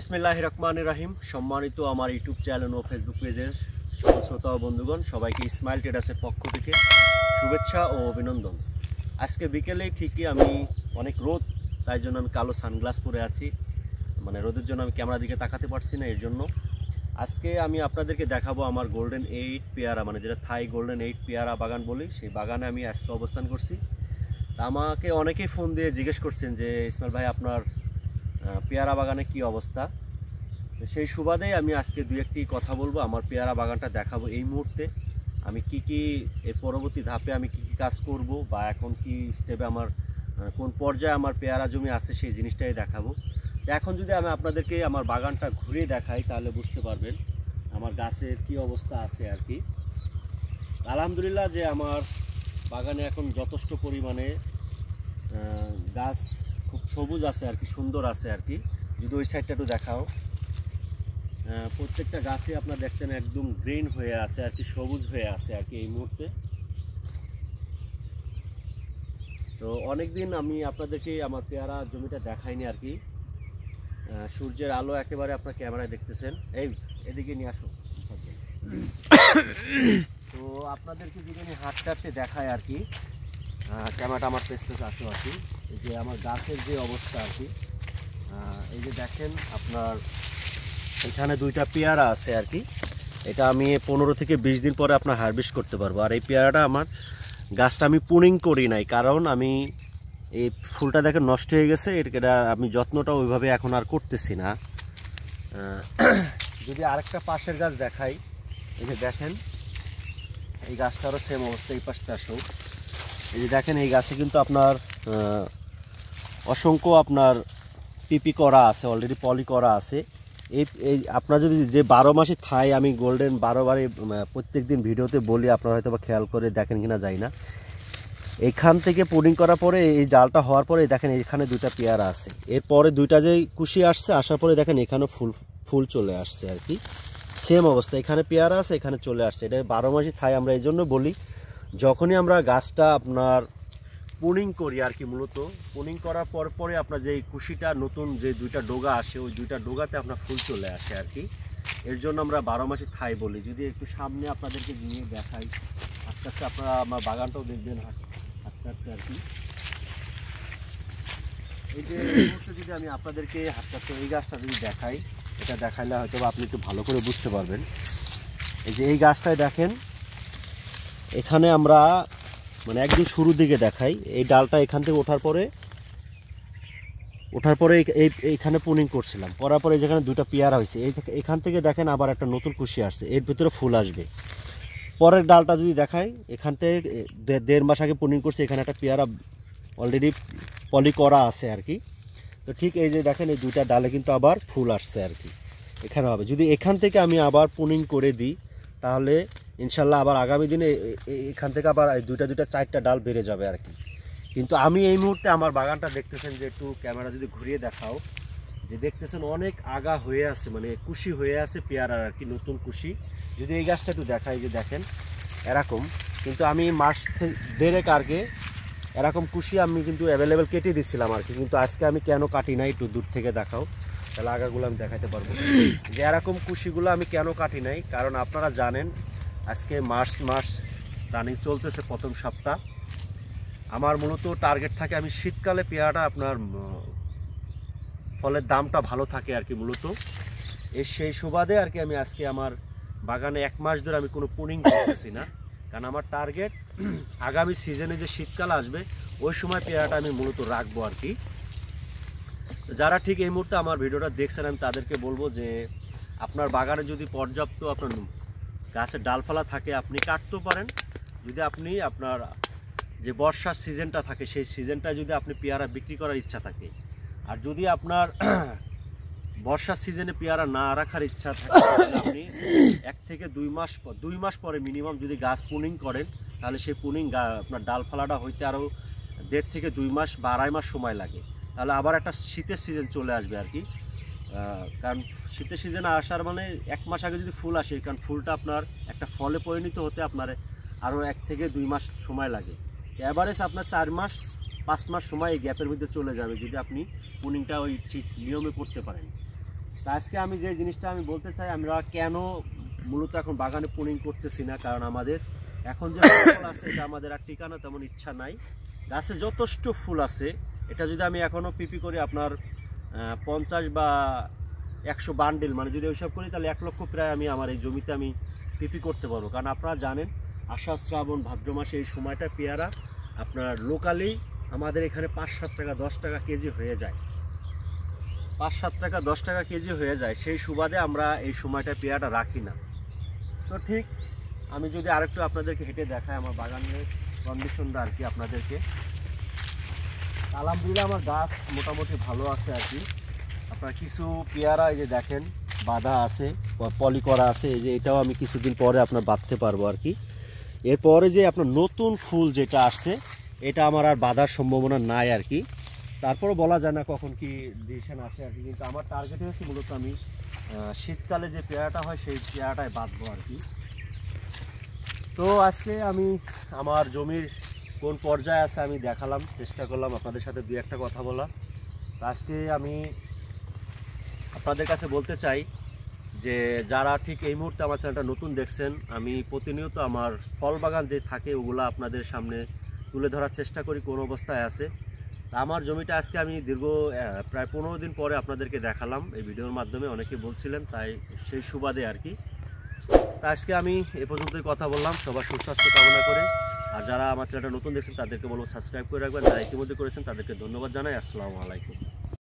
বিসমিল্লাহির রহমানির রহিম। সম্মানিত আমার ইউটিউব চ্যানেল ও ফেসবুক পেজের সকল শ্রোতা ও বন্ধুগণ, সবাইকে ইসমাইল ট্রেডার্সের পক্ষ থেকে শুভেচ্ছা ও অভিনন্দন। আজকে বিকেলেই ঠিকই আমি অনেক রোদ, তাই জন্য আমি কালো সানগ্লাস পরে আছি। মানে রোদের জন্য আমি ক্যামেরার দিকে তাকাতে পারছি না। এর জন্য আজকে আমি আপনাদেরকে দেখাবো আমার গোল্ডেন 8 পেয়ারা, মানে যেটা থাই গোল্ডেন 8 পেয়ারা বাগান বলি, সেই বাগানে আমি আজকে অবস্থান করছি। তা আমাকে অনেকেই ফোন দিয়ে জিজ্ঞেস করছেন যে ইসমাইল ভাই, আপনার পেয়ারা বাগানে কি অবস্থা। সেই সুবাদেই আমি আজকে দুই একটি কথা বলবো, আমার পেয়ারা বাগানটা দেখাবো এই মুহূর্তে আমি কি এর পরবর্তী ধাপে আমি কি কাজ করব, বা এখন কি স্টেপে আমার কোন পর্যায়ে আমার পেয়ারা জমি আছে সেই জিনিসটাই দেখাবো। এখন যদি আমি আপনাদেরকে আমার বাগানটা ঘুরে দেখাই তাহলে বুঝতে পারবেন আমার গাছের কি অবস্থা আছে আর কি। আলহামদুলিল্লাহ যে আমার বাগানে এখন যথেষ্ট পরিমাণে গাছ খুব সবুজ আছে আর কি, সুন্দর আছে আর কি। যদি ওই সাইডটা একটু দেখাও, প্রত্যেকটা গাছে আপনার দেখতেন একদম গ্রিন হয়ে আছে আর কি, সবুজ হয়ে আছে আর কি এই মুহূর্তে। তো অনেক দিন আমি আপনাদেরকে আমার পেয়ারা জমিটা দেখাইনি আর কি। সূর্যের আলো একেবারে আপনার ক্যামেরায় দেখতেছেন। এই এদিকে নিয়ে আসো। তো আপনাদেরকে যদি আমি হাঁটতে দেখাই আর কি, ক্যামেরাটা আমার পেছতে আসো আর কি। এই যে আমার গাছের যে অবস্থা আর কি, এই যে দেখেন আপনার এখানে দুইটা পেয়ারা আছে আর কি। এটা আমি 15 থেকে 20 দিন পরে আপনার হারভেস্ট করতে পারবো। আর এই পেয়ারাটা আমার গাছটা আমি পুনিং করি নাই, কারণ আমি এই ফুলটা দেখেন নষ্ট হয়ে গেছে, এটা আমি যত্নটা ওইভাবে এখন আর করতেছি না। যদি আরেকটা পাশের গাছ দেখাই, এই যে দেখেন এই গাছটারও সেম অবস্থা। এই পাশটা আসো, এই যে দেখেন এই গাছে কিন্তু আপনার অসংখ্য আপনার পিপি করা আছে, অলরেডি পলি করা আছে। এই আপনার যদি যে 12 মাসে থাই আমি গোল্ডেন 12 বারে প্রত্যেক দিন ভিডিওতে বলি, আপনারা হয়তো বা খেয়াল করে দেখেন কিনা যাই না। এইখান থেকে পুডিং করার পরে এই জালটা হওয়ার পরে দেখেন এখানে দুইটা পেয়ারা আছে, এরপরে দুইটা যে কুশি আসছে, আসার পরে দেখেন এখানেও ফুল চলে আসছে আর কি। সেম অবস্থা, এখানে পেয়ারা আছে, এখানে চলে আসছে। এটা 12 মাসে থাই আমরা এই জন্য বলি, যখনই আমরা গাছটা আপনার পুনিং করি আর কি, মূলত পুনিং করার পরে আপনার যে কুশিটা নতুন যে দুইটা ডোগা আসে, ওই দুইটা ডোগাতে আপনার ফুল চলে আসে আর কি। এর জন্য আমরা 12 মাসে থাই বলি। যদি একটু সামনে আপনাদেরকে নিয়ে দেখাই, আস্তে আস্তে আপনারা আমার বাগানটাও দেখবেন আস্তে আস্তে আর কি। এই যে যদি আমি আপনাদেরকে আস্তে আস্তে এই গাছটা যদি দেখাই, এটা দেখাইলে হয়তো আপনি একটু ভালো করে বুঝতে পারবেন। এই যে এই গাছটায় দেখেন, এখানে আমরা মানে একদম শুরুর দিকে দেখাই, এই ডালটা এখান থেকে ওঠার পরে এইখানে পুনিং করছিলাম, করার পরে যেখানে দুইটা পেয়ারা হয়েছে, এখান থেকে দেখেন আবার একটা নতুন কুশি আসছে, এর ভিতরে ফুল আসবে। পরের ডালটা যদি দেখাই, এখান থেকে 1.5 মাস আগে পুনিং করছে, এখানে একটা পেয়ারা অলরেডি পলি করা আছে আর কি। তো ঠিক এই যে দেখেন এই দুইটা ডালে কিন্তু আবার ফুল আসছে আর কি, এখানে হবে। যদি এখান থেকে আমি আবার পুনিং করে দিই তাহলে ইনশাল্লাহ আবার আগামী দিনে এখান থেকে আবার দুইটা 4টা ডাল বেড়ে যাবে আর কি। কিন্তু আমি এই মুহূর্তে আমার বাগানটা দেখতেছেন, যে একটু ক্যামেরা যদি ঘুরিয়ে দেখাও, যে দেখতেছেন অনেক আগা হয়ে আছে, মানে কুশি হয়ে আছে পেয়ারার আর কি, নতুন কুশি। যদি এই গাছটা একটু দেখাই, যে দেখেন এরকম, কিন্তু আমি মাস 1.5 আগে এরকম কুশি আমি কিন্তু অ্যাভেলেবেল কেটে দিচ্ছিলাম আর কি। কিন্তু আজকে আমি কেন কাটি নাই, একটু দূর থেকে দেখাও, তাহলে আগাগুলো আমি দেখাতে পারবো যে এরকম কুশিগুলো আমি কেন কাটি নাই। কারণ আপনারা জানেন আজকে মার্চ মাস রানিং চলতেছে, প্রথম সপ্তাহ। আমার মূলত টার্গেট থাকে আমি শীতকালে পেয়ারাটা আপনার ফলের দামটা ভালো থাকে আর কি, মূলত সেই সুবাদে আর কি আমি আজকে আমার বাগানে 1 মাস ধরে আমি কোনো পুনিং করতেছি না। কারণ আমার টার্গেট আগামী সিজনে যে শীতকাল আসবে ওই সময় পেয়ারাটা আমি মূলত রাখবো আর কি। যারা ঠিক এই মুহূর্তে আমার ভিডিওটা দেখছেন, আমি তাদেরকে বলবো যে আপনার বাগানে যদি পর্যাপ্ত আপনার গাছের ডালপালা থাকে আপনি কাটতেও পারেন। যদি আপনি আপনার যে বর্ষার সিজনটা থাকে সেই সিজনটায় যদি আপনি পেয়ারা বিক্রি করার ইচ্ছা থাকে, আর যদি আপনার বর্ষার সিজনে পেয়ারা না রাখার ইচ্ছা থাকে, তাহলে আপনি 1 থেকে 2 মাস পরে মিনিমাম যদি গাছ পুনিং করেন, তাহলে সেই পুনিং আপনার ডালপালাটা হইতে আরও 1.5 থেকে 2 মাস বা 2.5 মাস সময় লাগে। তাহলে আবার একটা শীতের সিজন চলে আসবে আর কি। কারণ শীতের সিজনে আসার মানে 1 মাস আগে যদি ফুল আসে, কারণ ফুলটা আপনার একটা ফলে পরিণত হতে আপনার আরও 1 থেকে 2 মাস সময় লাগে। অ্যাভারেজ আপনার 4 মাস 5 মাস সময় এই গ্যাপের মধ্যে চলে যাবে, যদি আপনি পুনিংটা ওই ঠিক নিয়মে করতে পারেন। তা আজকে আমি যে জিনিসটা আমি বলতে চাই, আমরা কেন মূলত এখন বাগানে পুনিং করতেছি না, কারণ আমাদের এখন যে ফল আছে এটা আমাদের আর ঠিকানা তেমন ইচ্ছা নাই। গাছে যথেষ্ট ফুল আছে, এটা যদি আমি এখনও পিপি করি আপনার 50 বা 100 বান্ডেল, মানে যদি ওইসব করি তাহলে 1 লক্ষ প্রায় আমি আমার এই জমিতে আমি পিপি করতে পারবো। কারণ আপনারা জানেন আষাঢ় শ্রাবণ ভাদ্র মাসে এই সময়টা পেয়ারা আপনার লোকালি আমাদের এখানে 5-7 টাকা 10 টাকা কেজি হয়ে যায়, 5-7 টাকা 10 টাকা কেজি হয়ে যায়। সেই সুবাদে আমরা এই সময়টা পেয়ারাটা রাখি না। তো ঠিক আমি যদি আরেকটু আপনাদেরকে হেঁটে দেখাই আমার বাগানের কন্ডিশনটা আর কি আপনাদেরকে, আলহামদুলিল্লাহ আমার গাছ মোটামুটি ভালো আছে আর কি। আপনার কিছু পেয়ারা এই যে দেখেন বাঁধা আছে, পলি করা আছে, এই যে এটাও আমি কিছুদিন পরে আপনার বাঁধতে পারবো আর কি। এরপরে যে আপনার নতুন ফুল যেটা আসছে এটা আমার আর বাঁধার সম্ভাবনা নাই আর কি। তারপরও বলা যায় না কখন কি ডিসিশন আসে আর কি, কিন্তু আমার টার্গেট হচ্ছে মূলত আমি শীতকালে যে পেয়ারাটা হয় সেই পেয়ারাটাই বাঁধবো আর কি। তো আজকে আমি আমার জমির কোন পর্যায়ে আছে আমি দেখালাম, চেষ্টা করলাম আপনাদের সাথে 2-1টা কথা বলা। আজকে আমি আপনাদের কাছে বলতে চাই যে যারা ঠিক এই মুহূর্তে আমার চ্যানেলটা নতুন দেখছেন, আমি প্রতিনিয়ত আমার ফল বাগান যে থাকে ওগুলো আপনাদের সামনে তুলে ধরার চেষ্টা করি কোন অবস্থায় আছে। আমার জমিটা আজকে আমি দীর্ঘ প্রায় 15 দিন পরে আপনাদেরকে দেখালাম এই ভিডিওর মাধ্যমে, অনেকে বলছিলেন, তাই সেই সুবাদে আর কি। তা আজকে আমি এ পর্যন্তই কথা বললাম, সবার সুস্বাস্থ্য কামনা করে। আর যারা আমার চ্যানেলটা নতুন দেখছেন তাদেরকে বলবো সাবস্ক্রাইব করে রাখবেন, যারা ইতিমধ্যে করেছেন তাদেরকে ধন্যবাদ জানাই। আসসালামু আলাইকুম।